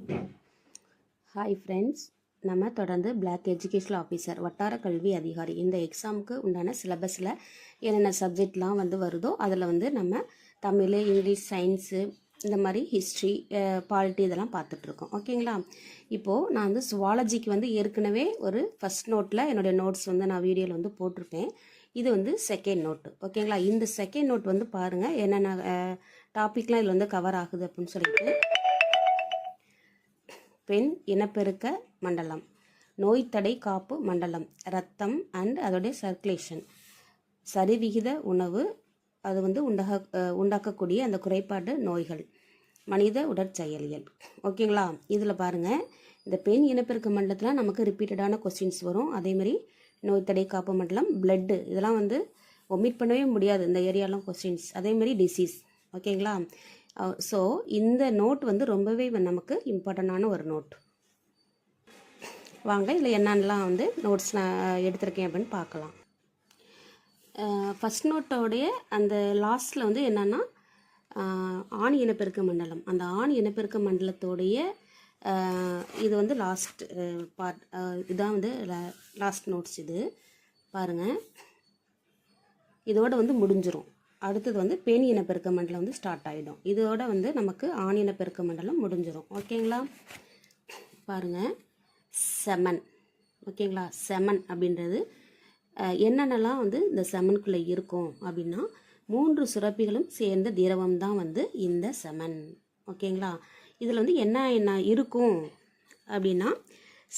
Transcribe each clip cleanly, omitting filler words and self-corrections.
Hi friends, நம்ம தொடர்ந்து black educational officer வட்டார கல்வி அதிகாரி இந்த எக்ஸாமுக்கு உண்டான சிலபஸில் என்னென்ன சப்ஜெக்ட்லாம் வருதோ அதில் நம்ம தமிழ், இங்கிலீஷ், சயின்ஸு, இந்த மாதிரி ஹிஸ்ட்ரி, பாலிட்டி இதெல்லாம் பார்த்துட்ருக்கோம். ஓகேங்களா? இப்போது நான் சுவாலஜிக்கு ஏற்கனவே ஒரு ஃபஸ்ட் நோட்டில் என்னுடைய நோட்ஸ் நான் வீடியோவில் போட்டிருப்பேன். இது செகண்ட் நோட்டு. ஓகேங்களா? இந்த செகண்ட் நோட் பாருங்கள் என்னென்ன டாபிக்லாம் இதில் கவர் ஆகுது அப்படின்னு சொல்லிட்டு. பெண் இனப்பெருக்க மண்டலம், நோய் தடை காப்பு மண்டலம், ரத்தம் அண்ட் அதோடைய சர்க்குலேஷன், சரிவிகித உணவு, அது உண்டாக்கக்கூடிய அந்த குறைபாடு நோய்கள், மனித உடற்செயலியல். ஓகேங்களா? இதில் பாருங்கள், இந்த பெண் இனப்பெருக்க மண்டலத்தில் நமக்கு ரிப்பீட்டடான கொஸ்டின்ஸ் வரும். அதேமாதிரி நோய் தடை காப்பு மண்டலம், பிளட்டு, இதெல்லாம் ஒமிட் பண்ணவே முடியாது இந்த ஏரியாலாம் கொஸ்டின்ஸ். அதேமாதிரி டிசீஸ். ஓகேங்களா? ஸோ இந்த நோட் ரொம்பவே நமக்கு இம்பார்ட்டண்டான ஒரு நோட். வாங்க இதில் என்னென்னலாம் நோட்ஸ் நான் எடுத்திருக்கேன் அப்படின்னு பார்க்கலாம். ஃபஸ்ட் நோட்டோடைய அந்த லாஸ்ட்டில் என்னென்னா ஆண் இனப்பெருக்க மண்டலம். அந்த ஆண் இனப்பெருக்க மண்டலத்தோடைய இது லாஸ்ட் பார்ட். இதுதான் லாஸ்ட் நோட்ஸ். இது பாருங்கள், இதோட முடிஞ்சிரும். அடுத்தது பெண் இனப்பெருக்க மண்டலம் ஸ்டார்ட் ஆகிடும். இதோட நமக்கு ஆண் இனப்பெருக்க மண்டலம் முடிஞ்சிடும். ஓகேங்களா? பாருங்கள், செமன். ஓகேங்களா? செமன் அப்படின்றது என்னென்னலாம் இந்த செமனுக்குள்ளே இருக்கும் அப்படின்னா 3 சுரப்பிகளும் சேர்ந்த திரவம் தான் இந்த செமன். ஓகேங்களா? இதில் என்ன இருக்கும் அப்படின்னா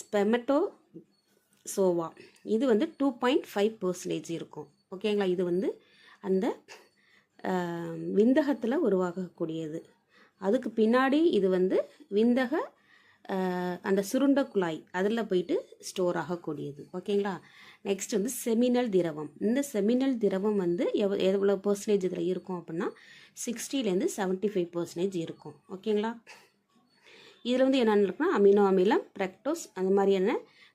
ஸ்பெமட்டோசோவா. இது 2.5% இருக்கும். ஓகேங்களா? இது அந்த விந்தகத்தில் உருவாகக்கூடியது. அதுக்கு பின்னாடி இது விந்தக அந்த சுருண்ட குழாய் அதில் போயிட்டு ஸ்டோர் ஆகக்கூடியது. ஓகேங்களா? நெக்ஸ்ட் செமினல் திரவம். இந்த செமினல் திரவம் எவ்வளோ பர்சன்டேஜ் இதில் இருக்கும் அப்படின்னா 60லேருந்து 75% இருக்கும். ஓகேங்களா? இதில் என்னென்ன இருக்குன்னா அமினோ அமிலம், பிரக்டோஸ், அந்த மாதிரியான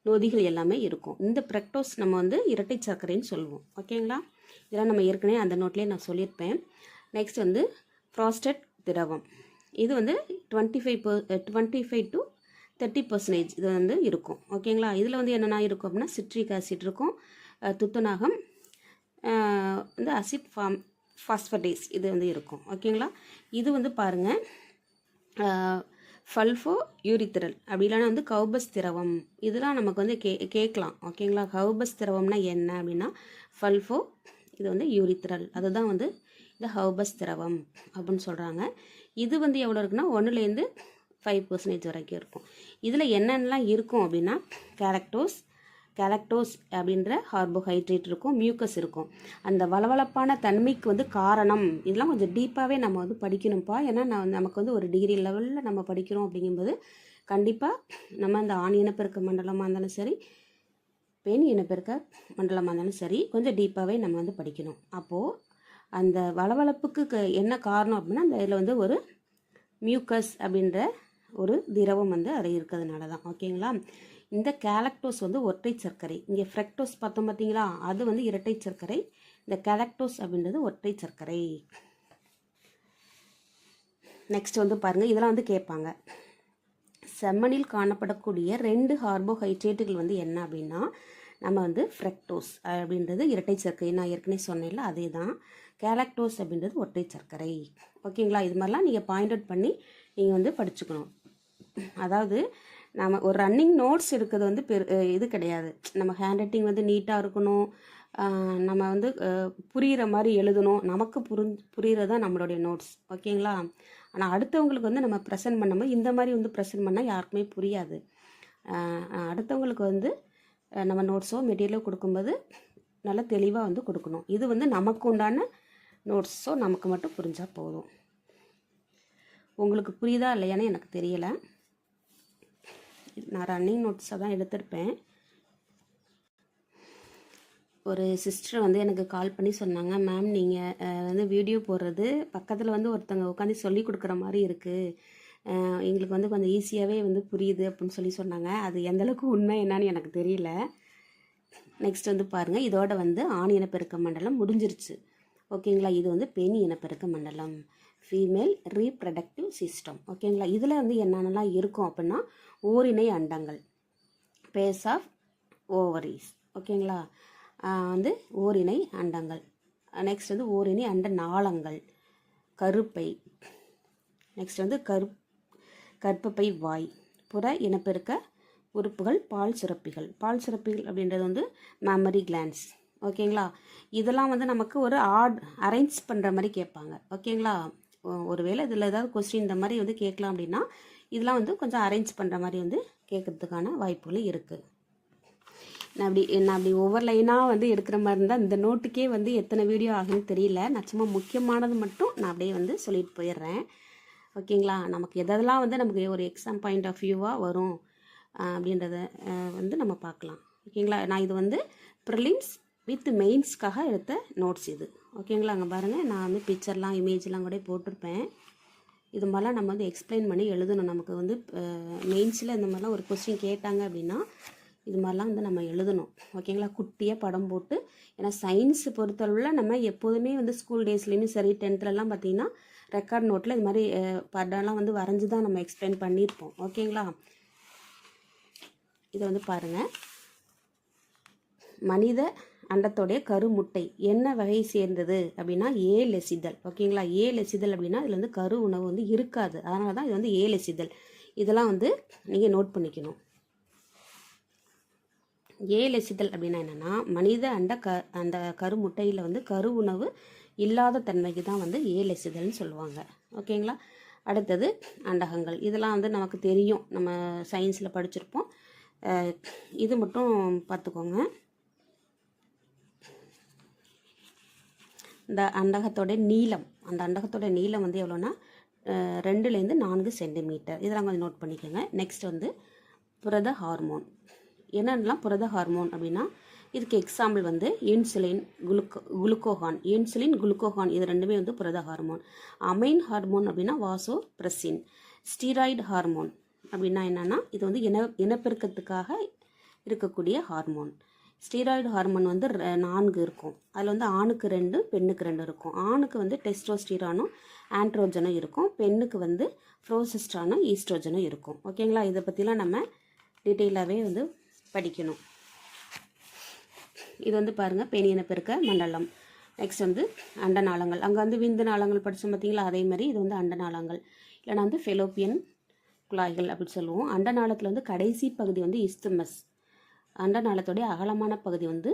நொதிகள் எல்லாமே இருக்கும். இந்த பிரக்டோஸ் நம்ம இரட்டை சர்க்கரைன்னு சொல்லுவோம். ஓகேங்களா? இதெல்லாம் நம்ம ஏற்கனவே அந்த நோட்லேயே நான் சொல்லியிருப்பேன். நெக்ஸ்ட் ப்ராஸ்டேட் திரவம். இது 25 to 30% இது இருக்கும். ஓகேங்களா? இதில் என்னென்ன இருக்கும் அப்படின்னா சிட்ரிக் ஆசிட் இருக்கும், துத்தநாகம், அசிட் ஃபாஸ்படேஸ் இது இருக்கும். ஓகேங்களா? இது பாருங்கள், ஃபல்ஃபோ யூரித்ரல், அப்படி இல்லைன்னா கௌபஸ் திரவம். இதெல்லாம் நமக்கு கேட்கலாம். ஓகேங்களா? கௌபஸ் திரவம்னா என்ன அப்படின்னா ஃபல்ஃபோ, இது யூரித்ரல், அதுதான் இந்த ஹவுபஸ் திரவம் அப்படின்னு சொல்கிறாங்க. இது எவ்வளோ இருக்குன்னா 1லேருந்து 5% வரைக்கும் இருக்கும். இதில் என்னென்னலாம் இருக்கும் அப்படின்னா கேலக்டோஸ் அப்படின்ற கார்போஹைட்ரேட் இருக்கும், மியூக்கஸ் இருக்கும். அந்த வளவளப்பான தன்மைக்கு காரணம், இதெல்லாம் கொஞ்சம் டீப்பாகவே நம்ம படிக்கணும்ப்பா. ஏன்னா நமக்கு ஒரு டிகிரி லெவலில் நம்ம படிக்கிறோம். அப்படிங்கும்போது கண்டிப்பாக நம்ம அந்த ஆண் இனப்பெருக்க மண்டலமாக இருந்தாலும் சரி, பெண் இனப்பெருக்க மண்டலமாக இருந்தாலும் சரி, கொஞ்சம் டீப்பாகவே நம்ம படிக்கணும். அப்போது அந்த வளவளப்புக்கு என்ன காரணம் அப்படின்னா அந்த இதில் ஒரு மியூக்கஸ் அப்படின்ற ஒரு திரவம் அதில் இருக்கிறதுனால தான். ஓகேங்களா? இந்த கேலக்டோஸ் ஒற்றை சர்க்கரை. இங்கே ஃப்ரக்டோஸ் பார்த்தோம் பார்த்தீங்களா, அது இரட்டை சர்க்கரை. இந்த கேலக்டோஸ் அப்படின்றது ஒற்றை சர்க்கரை. நெக்ஸ்ட் பாருங்கள், இதெல்லாம் கேட்பாங்க. செம்மனில் காணப்படக்கூடிய 2 கார்போஹைட்ரேட்டுகள் என்ன அப்படின்னா நம்ம ஃப்ரக்டோஸ் அப்படின்றது இரட்டை சர்க்கரை, நான் ஏற்கனவே சொன்னேன்ல அதே தான். கேலக்டோஸ் அப்படின்றது ஒற்றை சர்க்கரை. ஓகேங்களா? இது மாதிரிலாம் நீங்கள் பாயிண்ட் அவுட் பண்ணி நீங்கள் படிச்சுக்கணும். அதாவது நம்ம ஒரு ரன்னிங் நோட்ஸ் எடுக்கிறது இது கிடையாது. நம்ம ஹேண்ட் ரைட்டிங் நீட்டாக இருக்கணும், நம்ம புரிகிற மாதிரி எழுதணும், நமக்கு புரிகிறதா நம்மளுடைய நோட்ஸ். ஓகேங்களா? ஆனால் அடுத்தவங்களுக்கு நம்ம ப்ரெசென்ட் பண்ணும்போது இந்த மாதிரி ப்ரெசென்ட் பண்ணால் யாருக்குமே புரியாது. அடுத்தவங்களுக்கு நம்ம நோட்ஸோ மெட்டீரியலோ கொடுக்கும்போது நல்லா தெளிவாக கொடுக்கணும். இது நமக்கு உண்டான நோட்ஸோ நமக்கு மட்டும் புரிஞ்சால் போதும். உங்களுக்கு புரியுதா இல்லையான்னு எனக்கு தெரியலை. நான் ரன்னிங் நோட்ஸை தான் எடுத்திருப்பேன். ஒரு சிஸ்டர் எனக்கு கால் பண்ணி சொன்னாங்க, மேம் நீங்கள் வீடியோ போடுறது பக்கத்தில் ஒருத்தங்க உட்காந்து சொல்லி கொடுக்குற மாதிரி இருக்குது, எங்களுக்கு கொஞ்சம் ஈஸியாகவே புரியுது அப்படின்னு சொன்னாங்க. அது எந்தளவுக்கு உண்மை என்னன்னு எனக்கு தெரியல. நெக்ஸ்ட் பாருங்கள், இதோட ஆண் இனப்பெருக்க மண்டலம் முடிஞ்சிருச்சு. ஓகேங்களா? இது பெண் இனப்பெருக்க மண்டலம். Female reproductive system. ஓகேங்களா, இதில் வந்து என்னென்னலாம் இருக்கும் அப்படின்னா ஓரினை அண்டங்கள், பேஸ் ஆஃப் ஓவரீஸ். ஓகேங்களா, வந்து ஓரினை அண்டங்கள். நெக்ஸ்ட் வந்து ஓரினை அண்ட நாளங்கள், கருப்பை. நெக்ஸ்ட் வந்து கர்ப்பப்பை வாய், புற இனப்பெருக்க உறுப்புகள், பால் சுரப்பிகள். பால் சுரப்பிகள் அப்படின்றது வந்து மெமரி கிளான்ஸ். ஓகேங்களா, இதெல்லாம் வந்து நமக்கு ஒரு அரேஞ்ச் பண்ணுற மாதிரி கேட்பாங்க. ஓகேங்களா, ஒருவேளை இதில் ஏதாவது கொஸ்டின் இந்த மாதிரி வந்து கேட்கலாம் அப்படின்னா இதெல்லாம் வந்து கொஞ்சம் அரேஞ்ச் பண்ணுற மாதிரி வந்து கேட்கறதுக்கான வாய்ப்புகள் இருக்குது. நான் அப்படி ஒவ்வொரு லைனாக வந்து எடுக்கிற மாதிரி இருந்தால் இந்த நோட்டுக்கே வந்து எத்தனை வீடியோ ஆகுன்னு தெரியல. நான் சும்மா முக்கியமானது மட்டும் நான் அப்படியே வந்து சொல்லிட்டு போயிடுறேன். ஓகேங்களா, நமக்கு எதெல்லாம் வந்து நமக்கு ஒரு எக்ஸாம் பாயிண்ட் ஆஃப் வியூவாக வரும் அப்படின்றத வந்து நம்ம பார்க்கலாம். ஓகேங்களா, நான் இது வந்து ப்ரிலிம்ஸ் வித் மெயின்ஸ்க்காக எடுத்த நோட்ஸ் இது. ஓகேங்களா, அங்கே பாருங்கள், நான் வந்து பிக்சர்லாம் இமேஜ்லாம் கூட போட்டிருப்பேன். இது மாதிரிலாம் நம்ம வந்து எக்ஸ்பிளைன் பண்ணி எழுதணும். நமக்கு வந்து மெயின்ஸில் இந்த மாதிரிலாம் ஒரு கொஸ்டின் கேட்டாங்க அப்படின்னா இது மாதிரிலாம் வந்து நம்ம எழுதணும். ஓகேங்களா, குட்டியாக படம் போட்டு. ஏன்னா சயின்ஸ் பொறுத்தளவில் நம்ம எப்போதுமே வந்து ஸ்கூல் டேஸ்லேயுமே சரி 10th பார்த்திங்கன்னா ரெக்கார்ட் நோட்டில் இது மாதிரி படம்லாம் வந்து வரைஞ்சி தான் நம்ம எக்ஸ்பிளைன் பண்ணியிருப்போம். ஓகேங்களா, இதை வந்து பாருங்கள். மனித அண்டத்தோடைய கருமுட்டை என்ன வகை சேர்ந்தது அப்படின்னா ஏலெசிதல். ஓகேங்களா, ஏலெசிதல் அப்படின்னா இதில் வந்து கரு உணவு வந்து இருக்காது. அதனால தான் இது வந்து ஏலெசிதல். இதெல்லாம் வந்து நீங்கள் நோட் பண்ணிக்கணும். ஏலெசிதல் அப்படின்னா என்னென்னா மனித அந்த கருமுட்டையில் வந்து கரு உணவு இல்லாத தன்மைக்கு தான் வந்து ஏலெசிதல்னு சொல்லுவாங்க. ஓகேங்களா, அடுத்தது அண்டகங்கள். இதெல்லாம் வந்து நமக்கு தெரியும், நம்ம சயின்ஸில் படிச்சிருப்போம். இது மட்டும் பார்த்துக்கோங்க. இந்த அண்டகத்தோட நீளம், அந்த அண்டகத்தோட நீளம் வந்து எவ்வளோன்னா 2லேருந்து 4 சென்டிமீட்டர். இதெல்லாம் கொஞ்சம் நோட் பண்ணிக்கோங்க. நெக்ஸ்ட் வந்து புரத ஹார்மோன். என்னென்னலாம் புரத ஹார்மோன் அப்படின்னா இதுக்கு எக்ஸாம்பிள் வந்து இன்சுலின், குளுக்கோகான். இன்சுலின், குளுக்கோகான் இது ரெண்டுமே வந்து புரத ஹார்மோன். அமைன் ஹார்மோன் அப்படின்னா வாசோப்ரெசின். ஸ்டீராய்டு ஹார்மோன் அப்படின்னா என்னென்னா இது வந்து இனப்பெருக்கத்துக்காக இருக்கக்கூடிய ஹார்மோன். ஸ்டீராய்டு ஹார்மோன் வந்து 4 இருக்கும். அதில் வந்து ஆணுக்கு 2, பெண்ணுக்கு 2 இருக்கும். ஆணுக்கு வந்து டெஸ்டோஸ்டிரானும் ஆண்ட்ரோஜனும் இருக்கும். பெண்ணுக்கு வந்து ப்ரோஜெஸ்டரானும் ஈஸ்ட்ரோஜனும் இருக்கும். ஓகேங்களா, இதை பற்றிலாம் நம்ம டீட்டெயிலாகவே வந்து படிக்கணும். இது வந்து பாருங்கள் பெண் இனப்பெருக்க மண்டலம். நெக்ஸ்ட் வந்து அண்டநாளங்கள். அங்கே வந்து விந்து நாளங்கள் படித்தோம் பார்த்தீங்களா, அதே மாதிரி இது வந்து அண்டநாளங்கள் இல்லைனா வந்து ஃபெலோப்பியன் குழாய்கள் அப்படின்னு சொல்லுவோம். அண்டநாளத்தில் வந்து கடைசி பகுதி வந்து இஸ்துமஸ். அண்டநாளத்தோடைய அகலமான பகுதி வந்து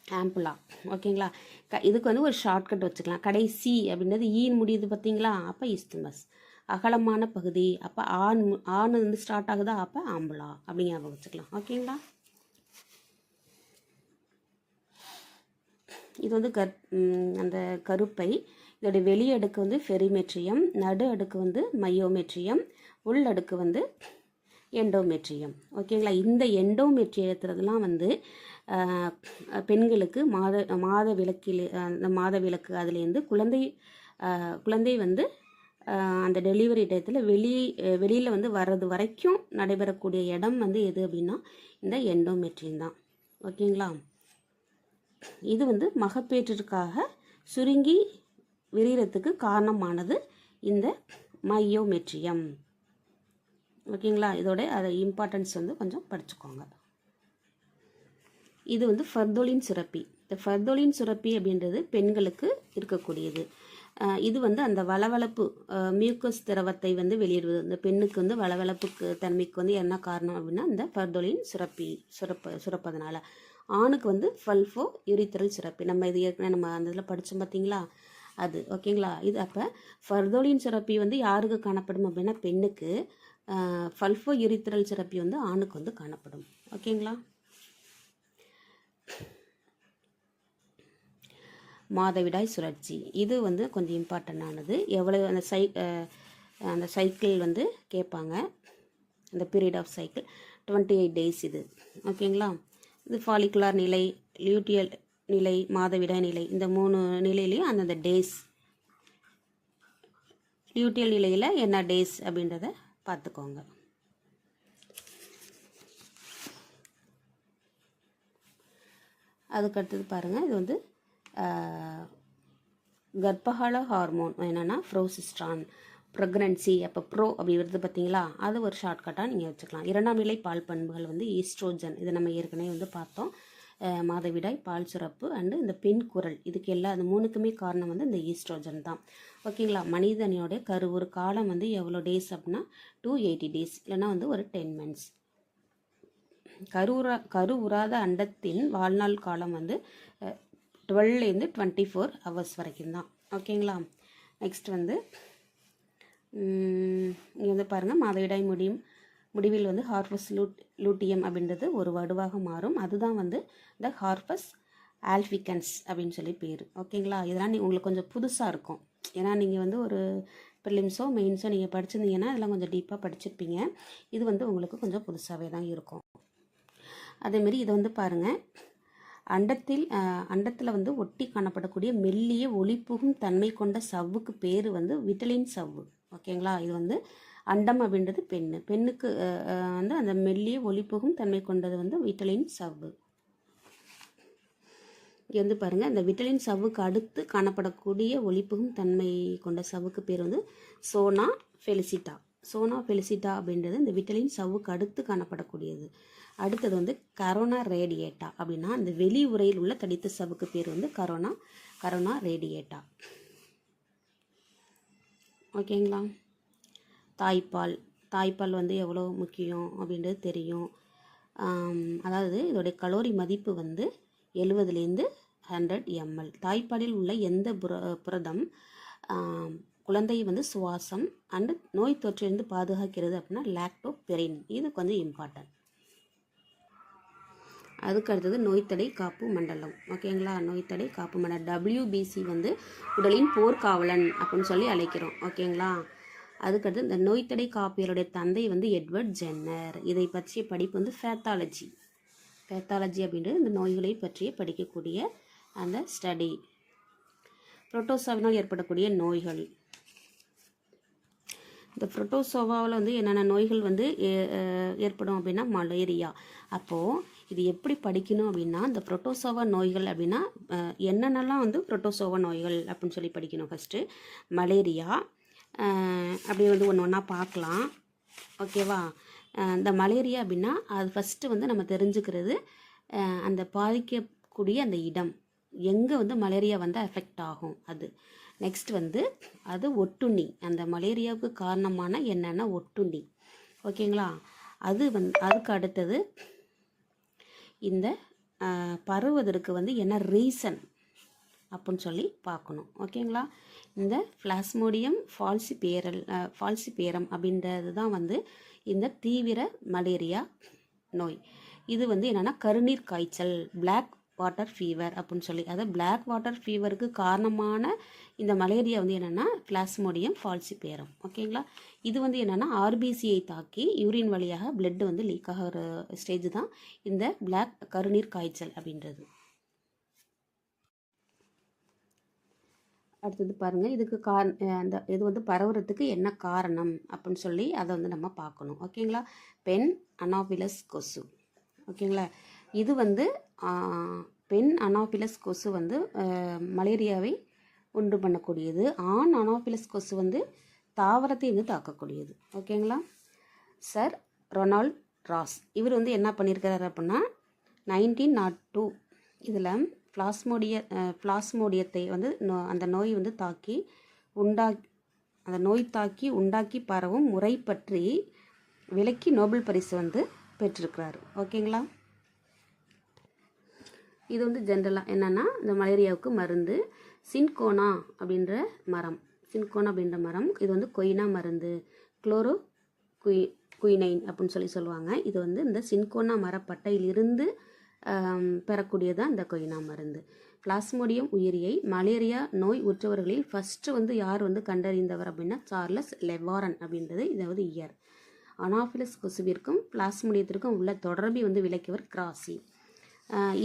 ஆம்புலா. ஓகேங்களா, இதுக்கு வந்து ஒரு ஷார்ட்கட் வச்சுக்கலாம். கடைசி அப்படின்றது ஈன் முடியுது பார்த்தீங்களா, அப்போ இஸ்துமஸ். அகலமான பகுதி அப்போ ஆண் வந்து ஸ்டார்ட் ஆகுதா, அப்போ ஆம்புலா அப்படி ஞாபகம் வச்சுக்கலாம். ஓகேங்களா, இது வந்து அந்த கருப்பை. இதோடைய வெளி அடுக்கு வந்து பெரிமெட்ரியம், நடு அடுக்கு வந்து மையோமெட்ரியம், உள் அடுக்கு வந்து எண்டோமெட்ரியம். ஓகேங்களா, இந்த எண்டோமெட்ரியத்துலலாம் வந்து பெண்களுக்கு மாத விளக்கில் அந்த மாத விளக்கு அதுலேருந்து குழந்தை வந்து அந்த டெலிவரி டயத்தில் வெளியில் வந்து வர்றது வரைக்கும் நடைபெறக்கூடிய இடம் வந்து எது அப்படின்னா இந்த எண்டோமெட்ரியம் தான். ஓகேங்களா, இது வந்து மகப்பேற்றிற்காக சுருங்கி விரிகிறதுக்கு காரணமானது இந்த மையோமெட்ரியம். ஓகேங்களா, இதோட அதை இம்பார்ட்டன்ஸ் வந்து கொஞ்சம் படிச்சுக்கோங்க. இது வந்து ஃபர்தோலின் சுரப்பி. இந்த ஃபர்தோலின் சுரப்பி அப்படின்றது பெண்களுக்கு இருக்கக்கூடியது. இது வந்து அந்த வளவளப்பு மியூக்கஸ் திரவத்தை வந்து வெளியிடுவது. இந்த பெண்ணுக்கு வந்து வளவளப்புக்கு தன்மைக்கு வந்து என்ன காரணம் அப்படின்னா இந்த ஃபர்தோலின் சுரப்பதனால. ஆணுக்கு வந்து ஃபல்ஃபோ யூரித்ரல் சுரப்பி. நம்ம இது ஏற்கனவே நம்ம அந்த இதில் படித்தோம் பார்த்தீங்களா அது. ஓகேங்களா, இது அப்போ ஃபர்தோலின் சுரப்பி வந்து யாருக்கு காணப்படும் அப்படின்னா பெண்ணுக்கு. ஃபல்ஃபோ யூரித்ரல் சுரப்பி வந்து ஆணுக்கு வந்து காணப்படும். ஓகேங்களா, மாதவிடாய் சுழற்சி இது வந்து கொஞ்சம் இம்பார்ட்டண்டானது. எவ்வளோ அந்த சைக்கிள் வந்து கேட்பாங்க, அந்த பீரியட் ஆஃப் சைக்கிள் 28 days இது. ஓகேங்களா, இது ஃபாலிகுலார் நிலை, லியூட்டியல் நிலை, மாதவிடாய் நிலை, இந்த 3 நிலையிலையும் அந்தந்த டேஸ். லியூட்டியல் நிலையில் என்ன டேஸ் அப்படின்றத பார்த்துக்கோங்க. அதுக்கடுத்தது பாருங்கள், இது வந்து கர்ப்பகால ஹார்மோன் என்னென்னா ப்ரோசிஸ்ட்ரான். ப்ரெக்னன்சி அப்போ ப்ரோ அப்படி வருது பார்த்தீங்களா, அது ஒரு ஷார்ட்கட்டாக நீங்கள் வச்சுக்கலாம். 2ஆம் நிலை பால் பண்புகள் வந்து ஈஸ்ட்ரோஜன், இதை நம்ம ஏற்கனவே வந்து பார்த்தோம். மாதவிடாய், பால் சுரப்பு அண்டு இந்த பெண் குரல், இதுக்கு எல்லா அந்த 3க்குமே காரணம் வந்து இந்த ஈஸ்ட்ரோஜன் தான். ஓகேங்களா. மனிதனுடைய ஒரு காலம் வந்து எவ்வளோ டேஸ் அப்படின்னா 280 டேஸ், இல்லைன்னா வந்து ஒரு 10 months. கரு உறாத அண்டத்தின் வாழ்நாள் காலம் வந்து 12லேருந்து 24 hours வரைக்கும் தான். ஓகேங்களா. நெக்ஸ்ட் வந்து இங்கே வந்து பாருங்கள், மாதவிடாய் முடிவில் வந்து ஹார்பஸ் லூட்டியம் அப்படின்றது ஒரு வடுவாக மாறும். அதுதான் வந்து இந்த ஹார்பஸ் ஆல்ஃபிகன்ஸ் அப்படின்னு சொல்லி பேர். ஓகேங்களா. இதெல்லாம் உங்களுக்கு கொஞ்சம் புதுசாக இருக்கும். ஏன்னா நீங்கள் வந்து ஒரு ப்ரிலிம்ஸோ மெயின்ஸோ நீங்கள் படிச்சிருந்தீங்கன்னா இதெல்லாம் கொஞ்சம் டீப்பாக படிச்சிருப்பீங்க. இது வந்து உங்களுக்கு கொஞ்சம் புதுசாகவே தான் இருக்கும். அதேமாரி இதை வந்து பாருங்கள், அண்டத்தில் வந்து ஒட்டி காணப்படக்கூடிய மெல்லிய ஒளிப்புகும் தன்மை கொண்ட சவ்வுக்கு பேர் வந்து விட்டலின் சவ்வு. ஓகேங்களா. இது வந்து அண்டம் அப்படின்றது பெண்ணுக்கு வந்து அந்த மெல்லிய ஒளிப்புகும் தன்மை கொண்டது வந்து விட்டலின் சவ்வு. இங்கே வந்து பாருங்கள், இந்த விட்டலின் சவ்வுக்கு அடுத்து காணப்படக்கூடிய ஒளிப்புகும் தன்மை கொண்ட சவ்வுக்கு பேர் வந்து சோனா ஃபெலிசிட்டா. சோனா ஃபெலிசிட்டா அப்படின்றது இந்த விட்டலின் சவ்வுக்கு அடுத்து காணப்படக்கூடியது. அடுத்தது வந்து கரோனா ரேடியேட்டா அப்படின்னா அந்த வெளி உரையில் உள்ள தடித்த சவ்வுக்கு பேர் வந்து கரோனா ரேடியேட்டா. ஓகேங்களா. தாய்ப்பால் வந்து எவ்வளோ முக்கியம் அப்படின்றது தெரியும். அதாவது இதோடைய கலோரி மதிப்பு வந்து 70லேருந்து 100 ml. தாய்ப்பாலில் உள்ள எந்த புரதம் குழந்தையை வந்து சுவாசம் அண்டு நோய் தொற்றிலிருந்து பாதுகாக்கிறது அப்படின்னா லாக்டோபெரின். இது கொஞ்சம் இம்பார்ட்டன்ட். அதுக்கு அடுத்தது நோய்த்தடை காப்பு மண்டலம். ஓகேங்களா. நோய்த்தடை காப்பு மண்டலம் WBC வந்து உடலின் போர்க்காவலன் அப்படின்னு சொல்லி அழைக்கிறோம். ஓகேங்களா. அதுக்கடுத்து இந்த நோய்த்தடை காப்பியருடைய தந்தை வந்து எட்வர்ட் ஜென்னர். இதை பற்றிய படிப்பு வந்து பேத்தாலஜி அப்படின்றது இந்த நோய்களை பற்றிய படிக்கக்கூடிய அந்த ஸ்டடி. புரோட்டோசோவினால் ஏற்படக்கூடிய நோய்கள். இந்த புரோட்டோசோவாவில் வந்து என்னென்ன நோய்கள் வந்து ஏற்படும் அப்படின்னா மலேரியா. அப்போது இது எப்படி படிக்கணும் அப்படின்னா, இந்த புரோட்டோசோவா நோய்கள் அப்படின்னா என்னென்னலாம் வந்து புரோட்டோசோவா நோய்கள் அப்படின்னு சொல்லி படிக்கணும். ஃபஸ்ட்டு மலேரியா அப்படி வந்து ஒன்று ஒன்றா பார்க்கலாம். ஓகேவா. இந்த மலேரியா அப்படின்னா அது ஃபஸ்ட்டு வந்து நம்ம தெரிஞ்சுக்கிறது அந்த பாதிக்கக்கூடிய அந்த இடம் எங்கே வந்து மலேரியா வந்து எஃபெக்ட் ஆகும் அது. நெக்ஸ்ட் வந்து அது ஒட்டுண்ணி, அந்த மலேரியாவுக்கு காரணமான என்னென்ன ஒட்டுண்ணி. ஓகேங்களா. அதுக்கு அடுத்தது இந்த பரவுவதற்கு வந்து என்ன ரீசன் அப்படின்னு சொல்லி பார்க்கணும். ஓகேங்களா. இந்த பிளாஸ்மோடியம் ஃபால்சிபேரம் அப்படின்றது தான் வந்து இந்த தீவிர மலேரியா நோய். இது வந்து என்னென்னா கருநீர் காய்ச்சல், பிளாக் வாட்டர் ஃபீவர் அப்படின்னு சொல்லி, அதாவது பிளாக் வாட்டர் ஃபீவருக்கு காரணமான இந்த மலேரியா வந்து என்னென்னா பிளாஸ்மோடியம் ஃபால்சிபேரம். ஓகேங்களா. இது வந்து என்னென்னா ஆர்பிசியை தாக்கி யூரின் வழியாக பிளட் வந்து லீக் ஆகிற ஸ்டேஜ் தான் இந்த பிளாக் கருநீர் காய்ச்சல் அப்படின்றது. அடுத்தது பாருங்கள், இதுக்கு அந்த இது வந்து பரவுறதுக்கு என்ன காரணம் அப்படின்னு சொல்லி அதை வந்து நம்ம பார்க்கணும். ஓகேங்களா. பெண் அனாஃபிலஸ் கொசு. ஓகேங்களா. இது வந்து பெண் அனாஃபிலஸ் கொசு வந்து மலேரியாவை உண்டு பண்ணக்கூடியது. ஆண் அனாஃபிலஸ் கொசு வந்து தாவரத்தை வந்து தாக்கக்கூடியது. ஓகேங்களா. சர் ரொனால்ட் ராஸ் இவர் வந்து என்ன பண்ணியிருக்கிறாரு அப்படின்னா 1902 இதில் பிளாஸ்மோடியத்தை வந்து அந்த நோய் வந்து உண்டாக்கி பரவும் முறை பற்றி விளக்கி நோபல் பரிசு வந்து பெற்றிருக்கிறாரு. ஓகேங்களா. இது வந்து ஜென்ரலாக என்னென்னா இந்த மலேரியாவுக்கு மருந்து சின்கோனா அப்படின்ற மரம். இது வந்து கொய்னா மருந்து, குயினைன் அப்படின்னு சொல்லுவாங்க. இது வந்து இந்த சின்கோனா மரப்பட்டையிலிருந்து பெறக்கூடியதான் இந்த கொய்னா மருந்து. பிளாஸ்மோடியம் உயிரியை மலேரியா நோய் உற்றவர்களில் ஃபஸ்ட்டு வந்து யார் வந்து கண்டறிந்தவர் அப்படின்னா சார்லஸ் லெவாரன் அப்படின்றது. இதாவது இயர். அனாஃபிலஸ் கொசுவிற்கும் பிளாஸ்மோடியத்திற்கும் உள்ள தொடர்பை வந்து விளக்கியவர் கிராசி.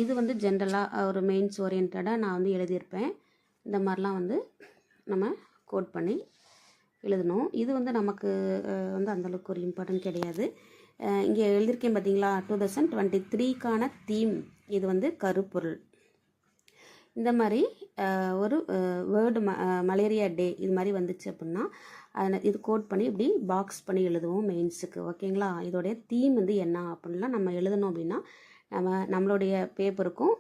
இது வந்து ஜென்ரலாக ஒரு மெயின்ஸ் ஓரியன்டாக நான் வந்து எழுதியிருப்பேன். இந்த மாதிரிலாம் வந்து நம்ம கோட் பண்ணி எழுதணும். இது வந்து நமக்கு வந்து அந்தளவுக்கு ஒரு இம்பார்ட்டன்ட் கிடையாது. இங்கே எழுதியிருக்கேன் பார்த்தீங்களா, 2023க்கான தீம். இது வந்து கருப்பொருள். இந்த மாதிரி ஒரு வேர்டு மலேரியா டே இது மாதிரி வந்துச்சு அப்படின்னா அதை இது கோட் பண்ணி இப்படி பாக்ஸ் பண்ணி எழுதுவோம் மெயின்ஸுக்கு. ஓகேங்களா? இதோடைய தீம் வந்து என்ன அப்படின்லாம் நம்ம எழுதணும் அப்படின்னா நம்மளுடைய பேப்பருக்கும்